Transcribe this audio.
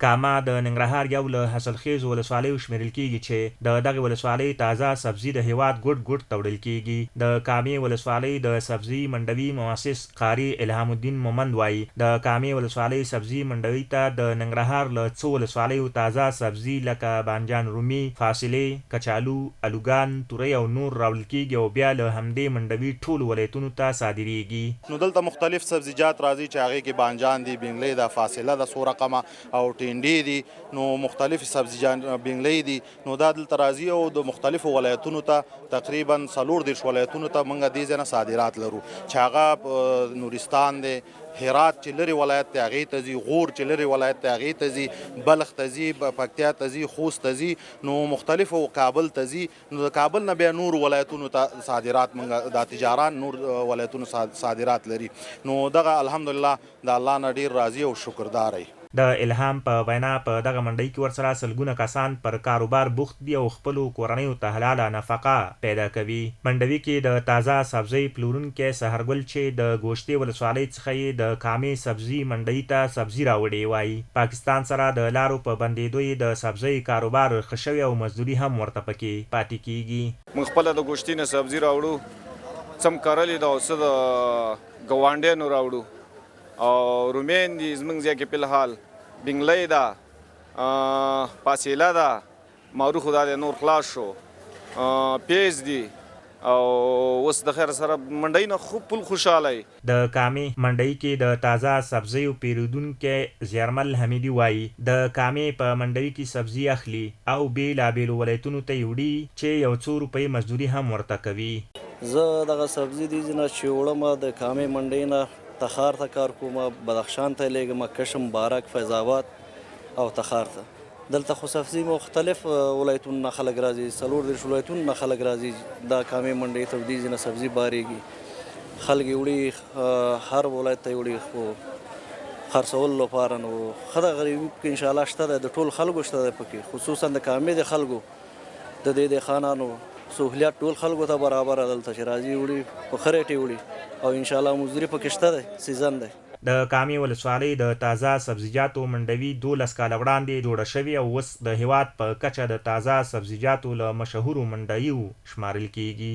کاما د ننګرهار یو له حاصلخیزو ولسوالیو شمیرل کیږي چې د دغه ولسوالۍ تازه سبزي د هیواد ګډ ته وړل کیږي. د کامې ولسوالۍ د سبزي منډوي مؤسس قاری الهام الدین مومند وایي د کامې ولسوالۍ سبزي منډوي ته د ننګرهار له څو ولسوالیو تازه سبزي لکه بانجان رومي، فاصلې، کچالو، الوګان، تورۍ او نور راوړل کیږي او بیا له همدې منډوي ټولو ولایتونو ته صادریږي. نو دلته مختلف سبزیجات راځي چې هغې کې بانجان دي، بینګلۍ ده، فاصله ده څو رقمه او ټینډې دي. نو مختلف سبزیجات بینګلۍ دي، نو دا دلته راځي او د مختلفو ولایتونو ته تقریبا 40 ولایتونو ته موږ دې ځای نه صادرات لرو چې هغه نورستان دی، هرات چې لرې ولایت دی هغې ته ځي، غور چې لرې ولایت دی هغې ته ځي، بلخ ته ځي، پکتیا ته ځي، خوست ته ځي، نو مختلفو کابل ته ځي. نو د کابل نه بیا نور ولایتونو ته صادرات موږ دا تجاران نور ولایتونو صادرات لري. نو دغه الحمدلله د الله نه ډېر راضي او شکردار ی. د الهام په وینا په دغه منډۍ کې ورسره سلګونه کسان پر کاروبار بوخت دي او خپلو کورنیو ته حلاله نفقه پیدا کوي. منډوي کې د تازه سبزۍ پلورونکی سحرګل چې د ګوشتې ولسوالۍ څخه یې د کامې سبزي منډۍ ته سبزي راوړې وایي پاکستان سره د لارو په بندېدو یې د سبزۍ کاروبار ښه شوی او مزدوري هم ورته پکې پاتې کیږي. موږ خپله د ګوشتې نه سبزي راوړو، څه م کرلې ده او څه د ګاونډیانو راوړو او رومین دي زموږ ځای کې فلحال، بینګلۍ ده، فاصله ده، معروخو دا دی نور خلاص شو، پیاز دي او اوس د خیر سره منډۍ نه خوب پل خوشحاله ی. د کامې منډۍ کې د تازه سبزیو پیرودونکی زیارمل حمیدي وایي د کامې په منډۍ کې سبزي اخلي او بېلابېلو ولایتونو ته یې وړي چې یو څو روپۍ مزدوري هم ورته کوي. زه دغه سبزي دي نه چې وړم د کامې منډۍ نه تخار ته کار کوم، بدخشان ته لیږم، کشم، بارک، فیض آباد او تخار ته. دلته خو سبزي مختلف ولایتونو نه خلک راځي، 40 ولایتونو نه خلک راځي دا کامې منډۍ ته ودې نه سبزي بارېږي، خلک یې وړي، هر ولایت ته یې وړي خو خرڅولو لپاره. نو ښه ده غریبي پکې انشاءالله شته ده، د ټول خلکو شته ده پکې، خصوصا د کامې د خلکو د دې د خانانو سهولیات ټول خلکو ته برابر دلته چې راځي وړي په ښه ریټ یې وړي او انشاءالله مزدوري پکې شته دی، سیزن دی. د کامې ولسوالۍ د تازه سبزیجاتو منډوي 12 کاله وړاندې جوړه شوې او اوس د هیواد په کچه د تازه سبزیجاتو له مشهورو منډیو شمارل کیږي.